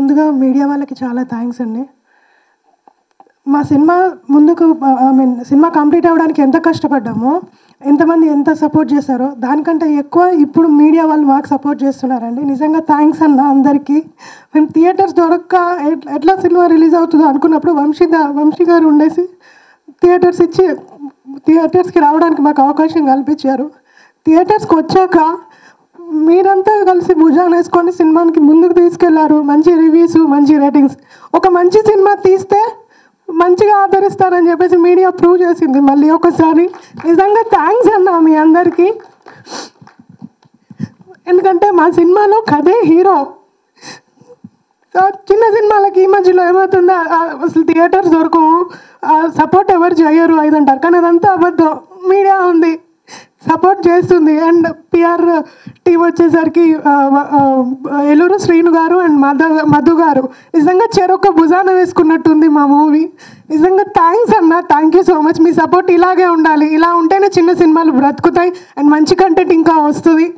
ముందుగా మీడియా వాళ్ళకి చాలా థ్యాంక్స్ అండి. మా సినిమా ముందుకు సినిమా కంప్లీట్ అవ్వడానికి ఎంత కష్టపడ్డామో, ఎంతమంది ఎంత సపోర్ట్ చేశారో దానికంటే ఎక్కువ ఇప్పుడు మీడియా వాళ్ళు మాకు సపోర్ట్ చేస్తున్నారండి. నిజంగా థ్యాంక్స్ అన్న అందరికీ. మేము థియేటర్స్ దొరక్క ఎట్లా సినిమా రిలీజ్ అవుతుందో అనుకున్నప్పుడు వంశీ గారు ఉండేసి థియేటర్స్కి రావడానికి మాకు అవకాశం కల్పించారు. థియేటర్స్కి వచ్చాక మీరంతా కలిసి భుజాన వేసుకొని సినిమాకి ముందుకు తీసుకెళ్లారు. మంచి రివ్యూస్, మంచి రేటింగ్స్. ఒక మంచి సినిమా తీస్తే మంచిగా ఆదరిస్తారని చెప్పేసి మీడియా ప్రూవ్ చేసింది మళ్ళీ ఒకసారి. నిజంగా థ్యాంక్స్ అన్నా మీ అందరికీ. ఎందుకంటే మా సినిమాలో కథే హీరో. చిన్న సినిమాలకి ఈ మధ్యలో ఏమవుతుందో అసలు థియేటర్స్ దొరకవు, సపోర్ట్ ఎవరు చేయరు అది అంటారు. కానీ అదంతా అబద్ధం. మీడియా ఉంది, సపోర్ట్ చేస్తుంది. అండ్ పిఆర్ టీం వచ్చేసరికి ఏలూరు శ్రీను గారు అండ్ మధు గారు నిజంగా చెరొక్క భుజాన వేసుకున్నట్టుంది మా మూవీ. నిజంగా థ్యాంక్స్ అన్న, thank you so much. Me support ఇలాగే ఉండాలి. ఇలా ఉంటేనే చిన్న సినిమాలు బ్రతుకుతాయి అండ్ మంచి కంటెంట్ ఇంకా వస్తుంది.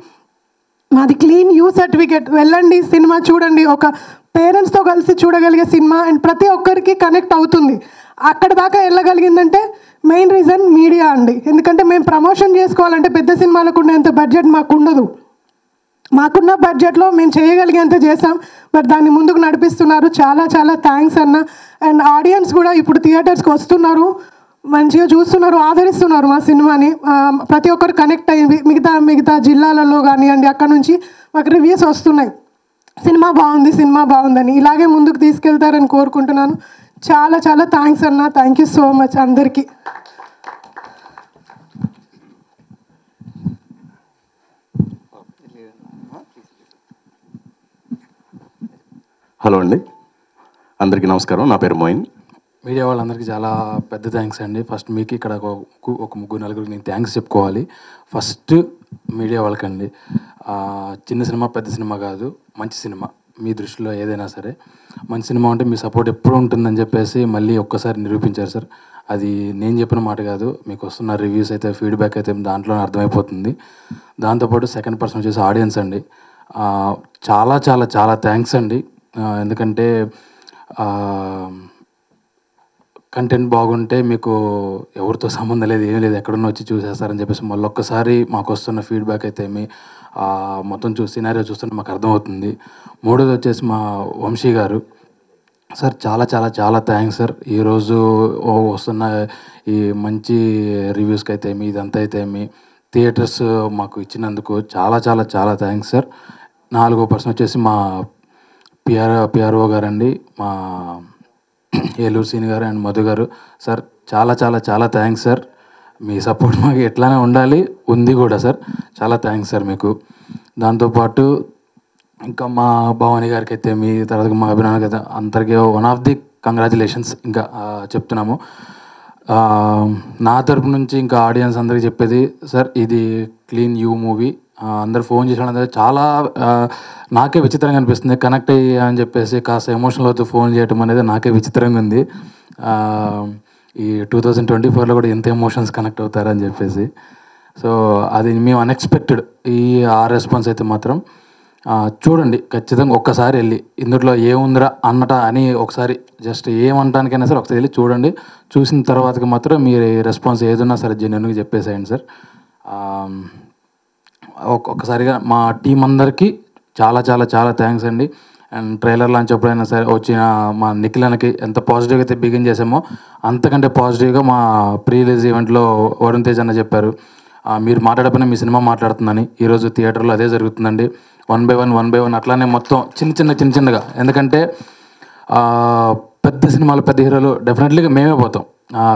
మాది క్లీన్ యూ సర్టిఫికేట్. వెళ్ళండి, సినిమా చూడండి. ఒక పేరెంట్స్తో కలిసి చూడగలిగే సినిమా అండ్ ప్రతి ఒక్కరికి కనెక్ట్ అవుతుంది. అక్కడ దాకా వెళ్ళగలిగిందంటే మెయిన్ రీజన్ మీడియా అండి. ఎందుకంటే మేము ప్రమోషన్ చేసుకోవాలంటే పెద్ద సినిమాలకు ఉండేంత బడ్జెట్ మాకు ఉండదు. మాకున్న బడ్జెట్లో మేము చేయగలిగేంత చేసాం. బట్ దాన్ని ముందుకు నడిపిస్తున్నారు. చాలా చాలా థ్యాంక్స్ అన్న. అండ్ ఆడియన్స్ కూడా ఇప్పుడు థియేటర్స్కి వస్తున్నారు, మంచిగా చూస్తున్నారు, ఆదరిస్తున్నారు మా సినిమాని. ప్రతి ఒక్కరు కనెక్ట్ అయ్యి మిగతా జిల్లాలలో కానివ్వండి అక్కడ నుంచి మాకు రివ్యూస్ వస్తున్నాయి. సినిమా బాగుందని. ఇలాగే ముందుకు తీసుకెళ్తారని కోరుకుంటున్నాను. చాలా చాలా థ్యాంక్స్ అన్న. థ్యాంక్ యూ సో మచ్ అందరికీ. హలో అండి, అందరికీ నమస్కారం. నా పేరు మోయిన్. మీడియా వాళ్ళందరికీ చాలా పెద్ద థ్యాంక్స్ అండి. ఫస్ట్ మీకు ఇక్కడ ఒక ముగ్గురు నలుగురికి నేను థ్యాంక్స్ చెప్పుకోవాలి. ఫస్ట్ మీడియా వాళ్ళకండి. చిన్న సినిమా పెద్ద సినిమా కాదు, మంచి సినిమా మీ దృష్టిలో ఏదైనా సరే మంచి సినిమా ఉంటే మీ సపోర్ట్ ఎప్పుడు ఉంటుందని చెప్పేసి మళ్ళీ ఒక్కసారి నిరూపించారు సార్. అది నేను చెప్పిన మాట కాదు, మీకు వస్తున్న రివ్యూస్ అయితే ఫీడ్బ్యాక్ అయితే దాంట్లోనే అర్థమైపోతుంది. దాంతోపాటు సెకండ్ పర్సన్ వచ్చేసి ఆడియన్స్ అండి. చాలా చాలా చాలా థ్యాంక్స్ అండి. ఎందుకంటే కంటెంట్ బాగుంటే మీకు ఎవరితో సంబంధం లేదు, ఏమీ లేదు, ఎక్కడున్నా వచ్చి చూసేస్తారని చెప్పేసి మళ్ళీ ఒక్కసారి మాకు వస్తున్న ఫీడ్బ్యాక్ అయితే మొత్తం సినారియో చూస్తుంటే మాకు అర్థమవుతుంది. మూడోది వచ్చేసి మా వంశీ గారు సార్, చాలా చాలా చాలా థ్యాంక్స్ సార్. ఈరోజు వస్తున్న ఈ మంచి రివ్యూస్కి అయితే ఇదంతా అయితే థియేటర్స్ మాకు ఇచ్చినందుకు చాలా చాలా చాలా థ్యాంక్స్ సార్. 4వ పర్సన్ వచ్చేసి మా పిఆర్ఓ గారండి, మా ఏలూరు సీని గారు అండ్ మధు గారు. సార్ చాలా చాలా చాలా థ్యాంక్స్ సార్. మీ సపోర్ట్ మాకు ఎట్లానే ఉండాలి, ఉంది కూడా సార్. చాలా థ్యాంక్స్ సార్ మీకు. దాంతోపాటు ఇంకా మా భవానీ గారికి అయితే తర్వాత మా అభినవ్ అయితే అందరికీ వన్ ఆఫ్ ది కంగ్రాచులేషన్స్ ఇంకా చెప్తున్నాము. నా తరపు నుంచి ఇంకా ఆడియన్స్ అందరికీ చెప్పేది సార్, ఇది క్లీన్ యూ మూవీ. అందరు ఫోన్ చేసిన చాలా నాకే విచిత్రంగా అనిపిస్తుంది. కనెక్ట్ అయ్యి అని చెప్పేసి కాస్త ఎమోషనల్ అవుతూ ఫోన్ చేయడం అనేది నాకే విచిత్రంగా ఉంది. ఈ 2024లో కూడా ఎంత ఎమోషన్స్ కనెక్ట్ అవుతారని చెప్పేసి. సో అది మేము అన్ఎక్స్పెక్టెడ్. ఆ రెస్పాన్స్ అయితే మాత్రం చూడండి, ఖచ్చితంగా ఒక్కసారి వెళ్ళి ఇందులో ఏముందిరా అని ఒకసారి జస్ట్ ఏమంటానికైనా సరే ఒకసారి వెళ్ళి చూడండి. చూసిన తర్వాతకి మాత్రం మీరు రెస్పాన్స్ ఏదున్నా సరే జెన్యూన్గా చెప్పేసేయండి సార్. ఒక్కసారిగా మా టీం అందరికీ చాలా చాలా చాలా థ్యాంక్స్ అండి. అండ్ ట్రైలర్ లాంచ్ ఎప్పుడైనా సరే వచ్చిన మా నిఖిలనకి ఎంత పాజిటివ్గా అయితే బిగిన్ చేసామో అంతకంటే పాజిటివ్గా మా ప్రీ రిలీజ్ ఈవెంట్లో వరుణ్ తేజ్ అన్న చెప్పారు, మీరు మాట్లాడకపోయినా మీ సినిమా మాట్లాడుతుందని. ఈరోజు థియేటర్లో అదే జరుగుతుందండి. 1 by 1 అట్లానే మొత్తం చిన్నగా. ఎందుకంటే పెద్ద సినిమాలు పెద్ద హీరోలు డెఫినెట్లీగా మేమే పోతాం.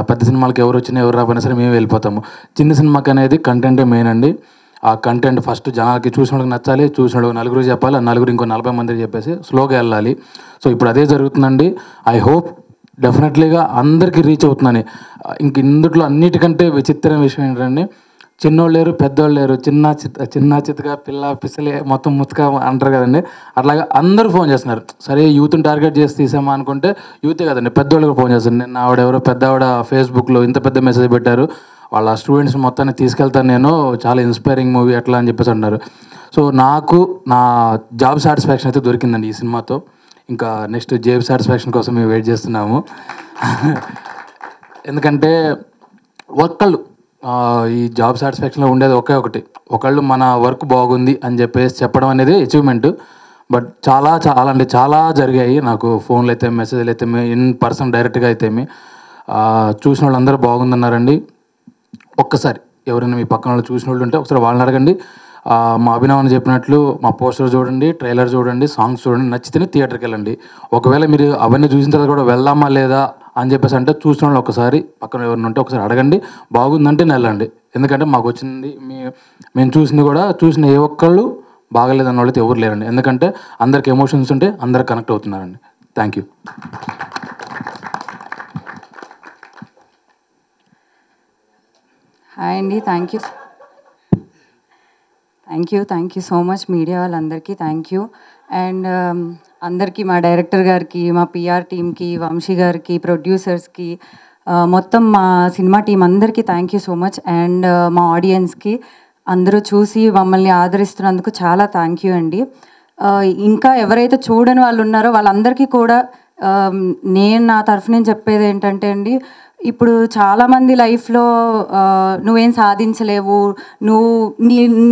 పెద్ద సినిమాలకి ఎవరు వచ్చినా ఎవరు రాకపోయినా సరే మేమే వెళ్ళిపోతాము. చిన్న సినిమాకి అనేది కంటెంటే మెయిన్ అండి. ఆ కంటెంట్ ఫస్ట్ జనాలకి చూసినోళ్ళకి నచ్చాలి, చూసినోళ్ళకి నలుగురు చెప్పాలి, నలుగురు ఇంకో 40 మందికి చెప్పేసి స్లోగా వెళ్ళాలి. సో ఇప్పుడు అదే జరుగుతుందండి. ఐ హోప్ డెఫినెట్లీగా అందరికీ రీచ్ అవుతుందని. ఇందులో అన్నిటికంటే విచిత్రమైన విషయం ఏంటంటే చిన్నోళ్ళు లేరు, పెద్దోళ్ళు లేరు, చిన్న చిత్తగా పిల్ల పిసలే మొత్తం ముచ్చగా అంటారు కదండి. అట్లాగా అందరూ ఫోన్ చేస్తున్నారు. సరే యూత్ని టార్గెట్ చేసి తీసామా అనుకుంటే యూతే కదండి, పెద్దోళ్ళకి ఫోన్ చేస్తారు. నిన్న ఆవిడెవరో పెద్ద ఆవిడ ఫేస్బుక్లో ఇంత పెద్ద మెసేజ్ పెట్టారు, వాళ్ళ స్టూడెంట్స్ మొత్తాన్ని తీసుకెళ్తాను నేను, చాలా ఇన్స్పైరింగ్ మూవీ ఎట్లా అని చెప్పేసి అన్నారు. సో నాకు నా జాబ్ సాటిస్ఫాక్షన్ అయితే దొరికిందండి ఈ సినిమాతో. ఇంకా నెక్స్ట్ జేబ్ సాటిస్ఫాక్షన్ కోసం మేము వెయిట్ చేస్తున్నాము. ఎందుకంటే ఒక్కళ్ళు ఈ జాబ్ సాటిస్ఫాక్షన్లో ఉండేది ఒకటి, ఒకళ్ళు మన వర్క్ బాగుంది అని చెప్పేసి చెప్పడం అనేది అచీవ్మెంట్. బట్ చాలా అంటే చాలా జరిగాయి. నాకు ఫోన్లు అయితే, మెసేజ్లు అయితే, ఇన్ పర్సన్ డైరెక్ట్గా అయితే చూసిన వాళ్ళు అందరూ బాగుందన్నారండి. ఒక్కసారి ఎవరైనా మీ పక్కన వాళ్ళు చూసిన వాళ్ళు ఉంటే ఒకసారి వాళ్ళని అడగండి. మా అభినవన్ చెప్పినట్లు మా పోస్టర్ చూడండి, ట్రైలర్ చూడండి, సాంగ్స్ చూడండి, నచ్చితేనే థియేటర్కి వెళ్ళండి. ఒకవేళ మీరు అవన్నీ చూసిన తర్వాత కూడా వెళ్దామా లేదా అని చెప్పేసి అంటే చూసిన వాళ్ళు ఒకసారి పక్కన ఎవరైనా ఉంటే ఒకసారి అడగండి. బాగుందంటే వెళ్ళండి. ఎందుకంటే మాకు వచ్చింది మేము చూసింది కూడా చూసిన ఏ ఒక్కళ్ళు బాగలేదన్న వాళ్ళైతే ఎవరు లేరండి. ఎందుకంటే అందరికి ఎమోషన్స్ ఉంటే అందరు కనెక్ట్ అవుతున్నారండి. Thank you. హాయ్ అండి. Thank you so much media వాళ్ళందరికీ థ్యాంక్ యూ. అండ్ అందరికీ, మా డైరెక్టర్ గారికి, మా పిఆర్ టీమ్కి, వంశీ గారికి, ప్రొడ్యూసర్స్కి, మొత్తం మా సినిమా టీం అందరికీ thank you so much. And మా ఆడియన్స్కి, అందరూ చూసి మమ్మల్ని ఆదరిస్తున్నందుకు చాలా థ్యాంక్ యూ అండి. ఇంకా ఎవరైతే చూడని వాళ్ళు ఉన్నారో వాళ్ళందరికీ కూడా నేను నా తరఫు నుంచి చెప్పేది ఏంటంటే అండి, ఇప్పుడు చాలామంది లైఫ్లో నువ్వేం సాధించలేవు,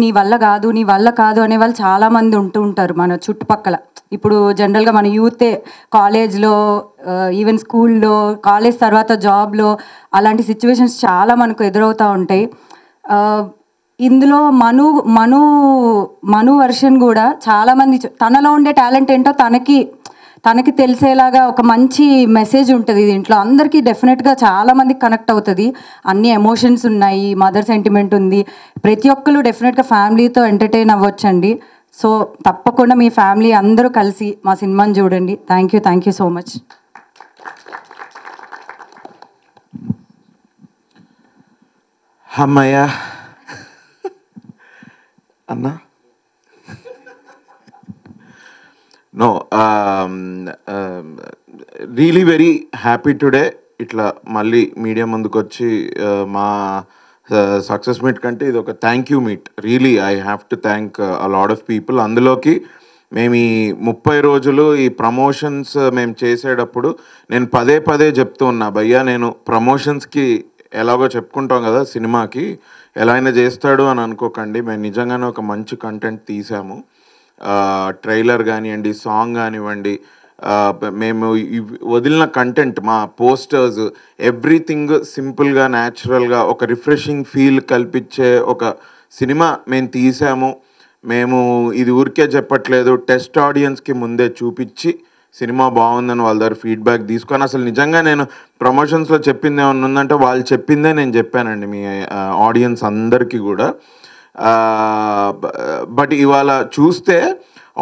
నీ వల్ల కాదు అనే వాళ్ళు చాలామంది ఉంటూ ఉంటారు మన చుట్టుపక్కల. ఇప్పుడు జనరల్గా మన యూతే కాలేజ్లో, ఈవెన్ స్కూల్లో, కాలేజ్ తర్వాత జాబ్లో అలాంటి సిచ్యువేషన్స్ చాలా మనకు ఎదురవుతూ ఉంటాయి. ఇందులో మను వర్షన్ కూడా చాలామంది తనలో ఉండే టాలెంట్ ఏంటో తనకి తెలిసేలాగా ఒక మంచి మెసేజ్ ఉంటుంది దీంట్లో. అందరికీ డెఫినెట్గా చాలామందికి కనెక్ట్ అవుతుంది. అన్ని ఎమోషన్స్ ఉన్నాయి, మదర్ సెంటిమెంట్ ఉంది. ప్రతి ఒక్కరు డెఫినెట్గా ఫ్యామిలీతో ఎంటర్టైన్ అవ్వచ్చండి. సో తప్పకుండా మీ ఫ్యామిలీ అందరూ కలిసి మా సినిమాని చూడండి. Thank you so much. అమ్మయ్యా అన్నా. No, really very happy today. ఇట్లా మళ్ళీ మీడియా ముందుకు వచ్చి మా సక్సెస్ మీట్ కంటే ఇది ఒక thank you meet. Really I have to thank a lot of people. అందులోకి మేము ఈ 30 రోజులు ఈ ప్రమోషన్స్ మేము చేసేటప్పుడు నేను పదే చెప్తూ ఉన్నా, భయ్యా నేను ప్రమోషన్స్కి ఎలాగో చెప్పుకుంటాం కదా, సినిమాకి ఎలా అయినా చేస్తాడు అని అనుకోకండి. మేము నిజంగానే ఒక మంచి కంటెంట్ తీసాము. ట్రైలర్ కానివ్వండి, సాంగ్ కానివ్వండి, మేము వదిలిన కంటెంట్, మా పోస్టర్స్, ఎవ్రీథింగ్ సింపుల్గా, న్యాచురల్గా ఒక రిఫ్రెషింగ్ ఫీల్ కల్పించే ఒక సినిమా మేము తీసాము. మేము ఇది ఊరికే చెప్పట్లేదు, టెస్ట్ ఆడియన్స్కి ముందే చూపించి సినిమా బాగుందని వాళ్ళ దగ్గర ఫీడ్బ్యాక్ తీసుకొని, అసలు నిజంగా నేను ప్రమోషన్స్లో చెప్పింది ఏమన్నా ఉందంటే వాళ్ళు చెప్పిందే నేను చెప్పానండి మీ ఆడియన్స్ అందరికీ కూడా. బట్ ఇవాళ చూస్తే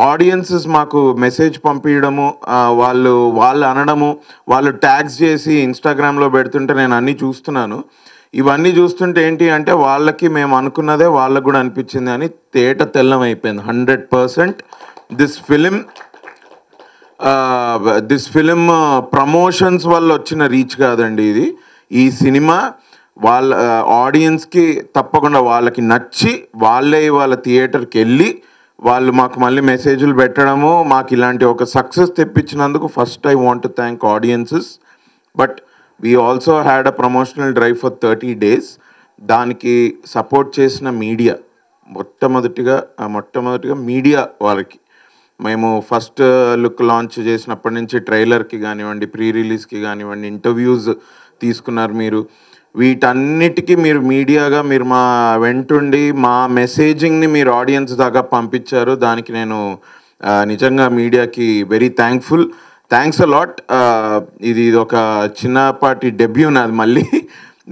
ఆడియన్సెస్ మాకు మెసేజ్ పంపించడము, వాళ్ళు అనడము, వాళ్ళు ట్యాగ్స్ చేసి ఇన్స్టాగ్రామ్లో పెడుతుంటే నేను అన్నీ చూస్తున్నాను. ఇవన్నీ చూస్తుంటే ఏంటి అంటే వాళ్ళకి మేము అనుకున్నదే వాళ్ళకు కూడా అనిపించింది అని తేట తెల్లం అయిపోయింది. 100% దిస్ ఫిలిం ప్రమోషన్స్ వల్ల వచ్చిన రీచ్ కాదండి ఇది. ఈ సినిమా వాళ్ళ ఆడియన్స్కి తప్పకుండా వాళ్ళకి నచ్చి వాళ్ళే వాళ్ళ థియేటర్కి వెళ్ళి వాళ్ళు మాకు మళ్ళీ మెసేజ్లు పెట్టడము, మాకు ఇలాంటి ఒక సక్సెస్ తెప్పించినందుకు first I want to thank audiences. But we also had a promotional drive for 30 days. దానికి సపోర్ట్ చేసిన మీడియా, మొట్టమొదటిగా మీడియా వాళ్ళకి మేము ఫస్ట్ లుక్ లాంచ్ చేసినప్పటి నుంచి ట్రైలర్కి కానివ్వండి, ప్రీ రిలీజ్కి కానివ్వండి, ఇంటర్వ్యూస్ తీసుకున్నారు మీరు. వీటన్నిటికీ మీరు మీడియాగా మీరు మా వెంటుండి మా మెసేజింగ్ని మీరు ఆడియన్స్ దాకా పంపించారు. దానికి నేను నిజంగా మీడియాకి very thankful. Thanks a lot. ఇది ఒక చిన్నపాటి డెబ్యూ నాది మళ్ళీ.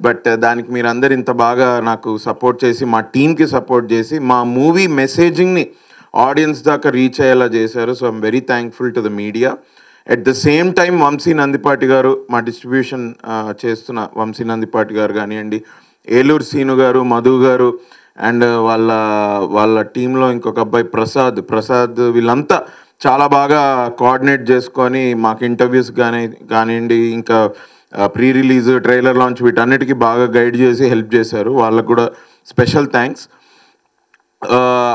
బట్ దానికి మీరు అందరు ఇంత బాగా నాకు సపోర్ట్ చేసి, మా టీంకి సపోర్ట్ చేసి, మా మూవీ మెసేజింగ్ని ఆడియన్స్ దాకా రీచ్ అయ్యేలా చేశారు. So I'm very thankful to the media. At the same time Vamsi Nandipati గారు, మా డిస్ట్రిబ్యూషన్ చేస్తున్న వంశీ నందిపాటి గారు కానివ్వండి, ఏలూరు సీను గారు, మధు గారు, అండ్ వాళ్ళ టీంలో ఇంకొక అబ్బాయి ప్రసాద్, వీళ్ళంతా చాలా బాగా కోఆర్డినేట్ చేసుకొని మాకు ఇంటర్వ్యూస్ కానివ్వండి, ఇంకా ప్రీ రిలీజ్, ట్రైలర్ లాంచ్ వీటన్నిటికీ బాగా గైడ్ చేసి హెల్ప్ చేశారు. వాళ్ళకు కూడా స్పెషల్ థ్యాంక్స్.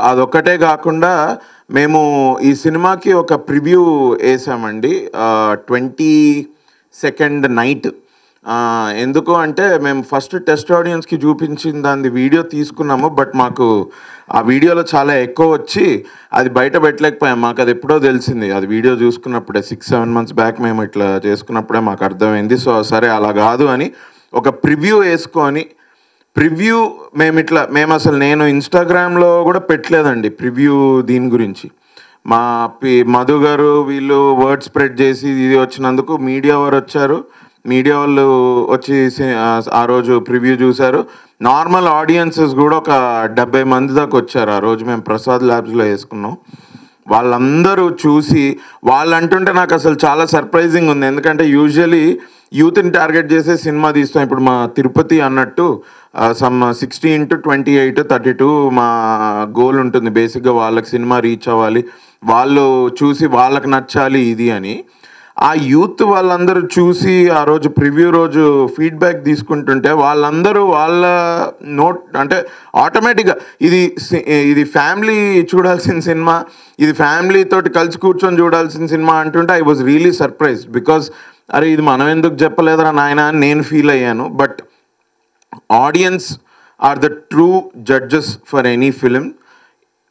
అదొక్కటే కాకుండా మేము ఈ సినిమాకి ఒక ప్రివ్యూ వేసామండి 22nd నైట్. ఎందుకు అంటే మేము ఫస్ట్ టెస్ట్ ఆడియన్స్కి చూపించిన దాని వీడియో తీసుకున్నాము, బట్ మాకు ఆ వీడియోలో చాలా ఎక్కువ వచ్చి అది బయట పెట్టలేకపోయాం. మాకు అది ఎప్పుడో తెలిసింది, అది వీడియో చూసుకున్నప్పుడే 6-7 months బ్యాక్ మేము ఇట్లా చేసుకున్నప్పుడే మాకు అర్థమైంది. సో సరే అలా కాదు అని ఒక ప్రివ్యూ వేసుకొని ప్రివ్యూ మేము అసలు నేను ఇన్స్టాగ్రామ్లో కూడా పెట్టలేదండి ప్రివ్యూ దీని గురించి. మా మధు గారు వీళ్ళు వర్డ్ స్ప్రెడ్ చేసి ఇది వచ్చినందుకు మీడియా వారు వచ్చారు. మీడియా వాళ్ళు వచ్చి ఆ రోజు ప్రివ్యూ చూశారు. నార్మల్ ఆడియన్సెస్ కూడా ఒక 70 మంది దాకా వచ్చారు. ఆ రోజు మేము ప్రసాద్ ల్యాబ్స్లో వేసుకున్నాం. వాళ్ళందరూ చూసి వాళ్ళు అంటుంటే నాకు అసలు చాలా సర్ప్రైజింగ్ ఉంది. ఎందుకంటే యూజువలీ యూత్ని టార్గెట్ చేసే సినిమా తీస్తాం. ఇప్పుడు మా తిరుపతి అన్నట్టు సమ్ 16 to 28, 32 మా గోల్ ఉంటుంది. బేసిక్గా వాళ్ళకి సినిమా రీచ్ అవ్వాలి, వాళ్ళు చూసి వాళ్ళకి నచ్చాలి ఇది అని. ఆ యూత్ వాళ్ళందరూ చూసి ఆ రోజు ప్రివ్యూ రోజు ఫీడ్బ్యాక్ తీసుకుంటుంటే వాళ్ళందరూ వాళ్ళ అంటే ఆటోమేటిక్గా ఇది ఫ్యామిలీ చూడాల్సిన సినిమా, ఇది ఫ్యామిలీ తోటి కలిసి కూర్చొని చూడాల్సిన సినిమా అంటుంటే I was really surprised. Because అరే ఇది మనం ఎందుకు చెప్పలేదురా నాయన అని నేను ఫీల్ అయ్యాను. But audience are the true judges for any film.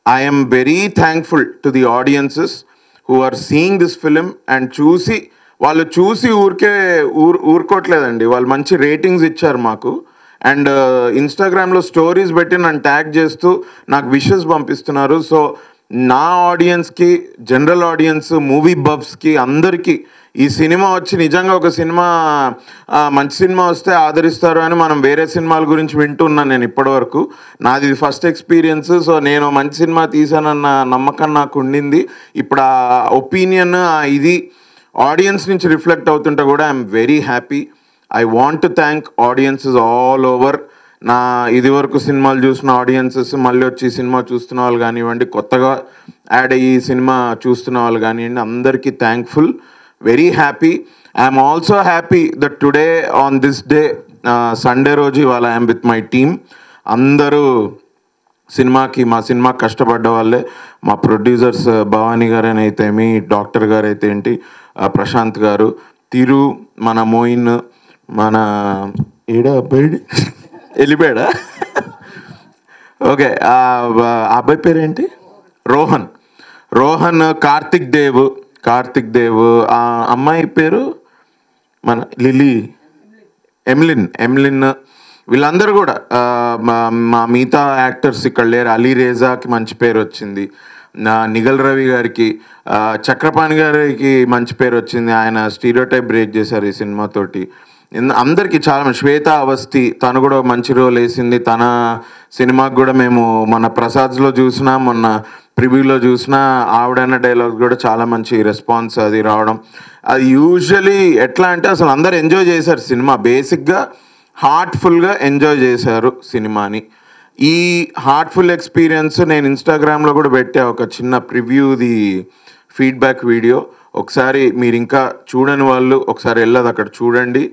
I am very thankful to the audiences who are seeing this film and వాళ్ళు చూసి ఊరుకోవట్లేదండి, వాళ్ళు మంచి రేటింగ్స్ ఇచ్చారు మాకు. అండ్ ఇన్స్టాగ్రామ్లో స్టోరీస్ పెట్టి నన్ను ట్యాగ్ చేస్తూ నాకు విషెస్ పంపిస్తున్నారు. సో నా ఆడియన్స్కి, జనరల్ ఆడియన్స్, మూవీ బఫ్స్కి అందరికీ ఈ సినిమా వచ్చి నిజంగా ఒక సినిమా మంచి సినిమా వస్తే ఆదరిస్తారు అని మనం వేరే సినిమాల గురించి వింటున్నాను నేను ఇప్పటివరకు. నాది ఫస్ట్ ఎక్స్పీరియన్స్. సో నేను మంచి సినిమా తీసానన్న నమ్మకం నాకు ఉండింది. ఇప్పుడు ఆ ఒపీనియన్ ఇది ఆడియన్స్ నుంచి రిఫ్లెక్ట్ అవుతుంటే కూడా I'm very happy. I want to thank audiences all over. నా ఇది వరకు సినిమాలు చూసిన ఆడియన్సెస్, మళ్ళీ వచ్చి ఈ సినిమా చూస్తున్న వాళ్ళు కానివ్వండి, కొత్తగా యాడ్ అయ్యి సినిమా చూస్తున్న వాళ్ళు కానివ్వండి, అందరికీ thankful. Very happy. I am also happy that today on this day, Sunday రోజు ఇవాళ I am with my team. అందరూ మా సినిమా కష్టపడ్డ వాళ్ళే. మా ప్రొడ్యూసర్స్ భవానీ గారైనా అయితేమి, డాక్టర్ గారు అయితే ఏంటి, ప్రశాంత్ గారు, తిరు, మన మోయిన్, మన వెళ్ళిపోయాడా ఓకే ఆ అబ్బాయి పేరేంటి, రోహన్, కార్తిక్ దేవ్, ఆ అమ్మాయి పేరు మన ఎమ్లిన్, వీళ్ళందరూ కూడా మా మిగతా యాక్టర్స్ ఇక్కడ లేరు. అలీ రేజాకి మంచి పేరు వచ్చింది, నిగల్ రవి గారికి, చక్రపాణి గారికి మంచి పేరు వచ్చింది. ఆయన స్టీరియోటైప్ బ్రేక్ చేశారు ఈ సినిమాతోటి. అందరికీ చాలా శ్వేత అవస్థి, తను కూడా మంచి రోల్ వేసింది. తన సినిమాకి కూడా మేము మన ప్రసాద్స్లో చూసినా, మొన్న ప్రివ్యూలో చూసినా ఆవిడైన డైలాగ్ కూడా చాలా మంచి రెస్పాన్స్ అది రావడం. అది యూజువలీ ఎట్లా అంటే అసలు అందరు ఎంజాయ్ చేశారు సినిమా. బేసిక్గా హార్ట్ఫుల్గా ఎంజాయ్ చేశారు సినిమాని. ఈ హార్ట్ఫుల్ ఎక్స్పీరియన్స్ నేను ఇన్స్టాగ్రామ్లో కూడా పెట్టా ఒక చిన్న ప్రివ్యూది ఫీడ్బ్యాక్ వీడియో. ఒకసారి మీరు ఇంకా చూడని వాళ్ళు ఒకసారి వెళ్ళదు అక్కడ చూడండి.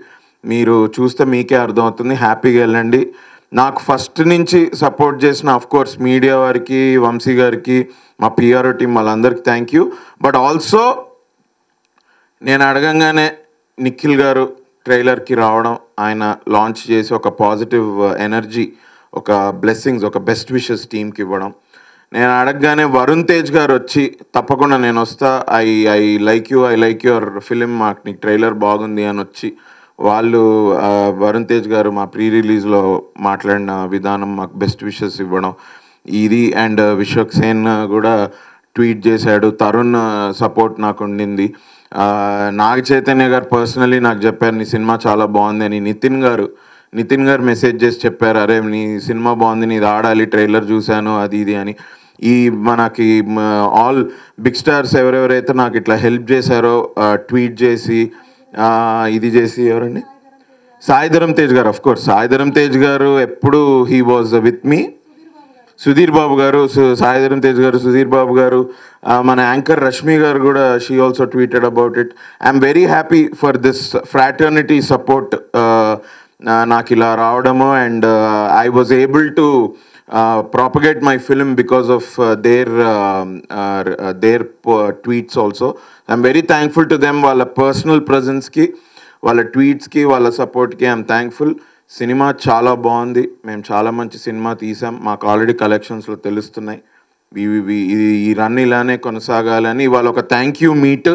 మీరు చూస్తే మీకే అర్థమవుతుంది. హ్యాపీగా వెళ్ళండి. నాకు ఫస్ట్ నుంచి సపోర్ట్ చేసిన అఫ్కోర్స్ మీడియా వారికి, వంశీ గారికి, మా పిఆర్ఓ టీం వాళ్ళందరికీ థ్యాంక్ యూ. బట్ ఆల్సో నేను అడగంగానే నిఖిల్ గారు ట్రైలర్కి రావడం, ఆయన లాంచ్ చేసి ఒక పాజిటివ్ ఎనర్జీ, ఒక బ్లెస్సింగ్స్, ఒక బెస్ట్ విషెస్ టీంకి ఇవ్వడం. నేను అడగగానే వరుణ్ తేజ్ గారు వచ్చి తప్పకుండా నేను వస్తా, ఐ లైక్ యువర్ ఫిలిం, మాకు నీకు ట్రైలర్ బాగుంది అని వచ్చి వాళ్ళు వరుణ్ తేజ్ గారు మా ప్రీ రిలీజ్లో మాట్లాడిన విధానం, మాకు బెస్ట్ విషెస్ ఇవ్వడం ఇది. అండ్ విశ్వక్ సేన్ కూడా ట్వీట్ చేశాడు. తరుణ్ సపోర్ట్ నాకు ఉండింది. నాగ చైతన్య గారు పర్సనలీ నాకు చెప్పారు నీ సినిమా చాలా బాగుంది అని. నితిన్ గారు మెసేజ్ చేసి చెప్పారు, అరే నీ సినిమా బాగుంది, నీది ఆడాలి, ట్రైలర్ చూశాను అది ఇది అని. ఈ మనకి ఆల్ బిగ్ స్టార్స్ ఎవరెవరైతే నాకు ఇట్లా హెల్ప్ చేశారో ట్వీట్ చేసి ఇది చేసి, ఎవరండి, సాయిధరం తేజ్ గారు. అఫ్కోర్స్ సాయిధరం తేజ్ గారు ఎప్పుడు he was with me. Sudheer Babu గారు, సాయిధరం తేజ్ గారు, సుధీర్ బాబు గారు, మన యాంకర్ రష్మి గారు కూడా she also tweeted about it. I'm very happy for this fraternity support నాకు ఇలా రావడము. And I was able to propagate my film because of their tweets also. I'm very thankful to them. వాళ్ళ personal ప్రెజెన్స్కి, వాళ్ళ ట్వీట్స్కి, వాళ్ళ సపోర్ట్కి I'm thankful. Cinema చాలా బాగుంది. మేము చాలా మంచి సినిమా తీసాం. మాకు ఆల్రెడీ కలెక్షన్స్లో తెలుస్తున్నాయి. ఈ రన్ ఇలానే కొనసాగాలని ఇవాళ ఒక thank you meet.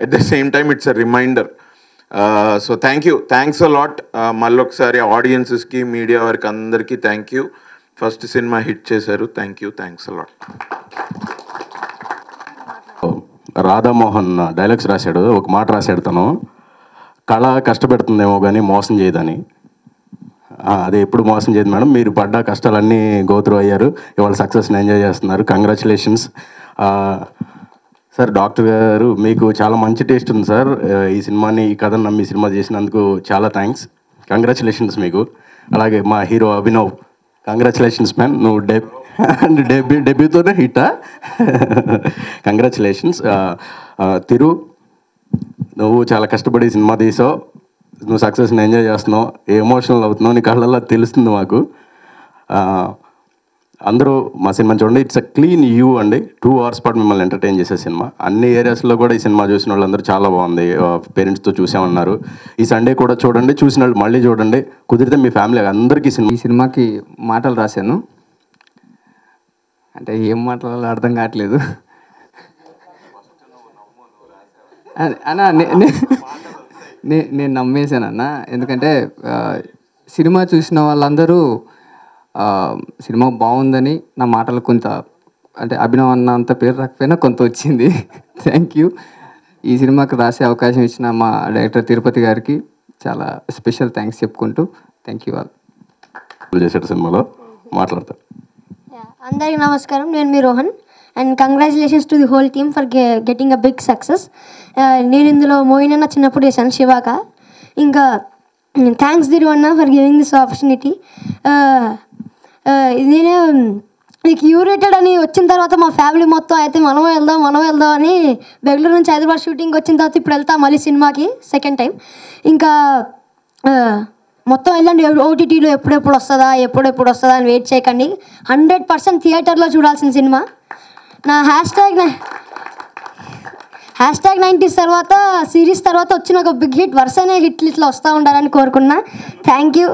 At the same time it's a reminder. So thanks a lot. మళ్ళొకసారి ఆడియన్సెస్కి, మీడియా వారికి అందరికీ thank you. First cinema hit చేశారు. Thanks a lot. Radhamohan dialogues రాశాడు. ఒక మాట రాశాడు తను, కళ కష్టపెడుతుందేమో కానీ మోసం చేయదని. అది ఎప్పుడు మోసం చేయదు మేడం. మీరు పడ్డ కష్టాలన్నీ గోత్రూ అయ్యారు, ఇవాళ సక్సెస్ని ఎంజాయ్ చేస్తున్నారు. Congratulations sir. డాక్టర్ గారు, మీకు చాలా మంచి టేస్ట్ ఉంది సార్. ఈ సినిమాని, ఈ కథను నమ్మి సినిమా చేసినందుకు చాలా థ్యాంక్స్. కంగ్రాచులేషన్స్ మీకు. అలాగే మా హీరో అభినవ్, కంగ్రాచులేషన్స్ మ్యాన్. నువ్వు డెబ్యూతోనే హిట్టా? కంగ్రాచులేషన్స్. తిరు, నువ్వు చాలా కష్టపడి సినిమా తీసావు. నువ్వు సక్సెస్ని ఎంజాయ్ చేస్తున్నావు, ఎమోషనల్ అవుతున్నావు, నీ కళ్ళల్లో తెలుస్తుంది మాకు. అందరూ మా సినిమా చూడండి. ఇట్స్ అ క్లీన్ యూ అండి. 2 hours పాటు మిమ్మల్ని ఎంటర్టైన్ చేసే సినిమా. అన్ని ఏరియాస్లో కూడా ఈ సినిమా చూసిన వాళ్ళందరూ చాలా బాగుంది, పేరెంట్స్తో చూసామన్నారు. ఈ సండే కూడా చూడండి, చూసిన వాళ్ళు మళ్ళీ చూడండి. కుదిరితే మీ ఫ్యామిలీ అందరికీ ఈ సినిమాకి మాటలు రాశాను. అంటే ఏం మాట్లాడాలో అర్థం కావట్లేదు అన్న. నేను నమ్మేశాను అన్న. ఎందుకంటే సినిమా చూసిన వాళ్ళందరూ సినిమా బాగుందని, నా మాటలు కొంత, అంటే అభినవ్ అన్న అంత పేరు రాకపోయినా కొంత వచ్చింది. Thank you. ఈ సినిమాకి రాసే అవకాశం ఇచ్చిన మా డైరెక్టర్ తిరుపతి గారికి చాలా స్పెషల్ థ్యాంక్స్ చెప్పుకుంటూ థ్యాంక్ యూ ఆల్. చేసేట సినిమాలో మాట్లాడతారు. అందరికీ నమస్కారం. నేను మీ Rohan. And congratulations to the whole team for getting a big success. నేను ఇందులో మోయిన్ అన్న చిన్నప్పుడు చేశాను, శివాక. ఇంకా థ్యాంక్స్ దిరు అన్న ఫర్ గివింగ్ దిస్ ఆపర్చునిటీ. నేనే క్యూరేటెడ్ అని వచ్చిన తర్వాత మా ఫ్యామిలీ మొత్తం అయితే మనం వెళ్దాం అని బెంగళూరు నుంచి హైదరాబాద్ షూటింగ్ వచ్చిన తర్వాత ఇప్పుడు వెళ్తాం మళ్ళీ సినిమాకి సెకండ్ టైం. ఇంకా మొత్తం వెళ్ళండి. ఓటీటీలో ఎప్పుడెప్పుడు వస్తుందా అని వెయిట్ చేయకండి. 100% థియేటర్లో చూడాల్సిన సినిమా. నా #90s తర్వాత, సిరీస్ తర్వాత వచ్చిన ఒక బిగ్ హిట్, వరుసనే హిట్లు ఇట్లా వస్తూ ఉండాలని కోరుకున్నా. Thank you.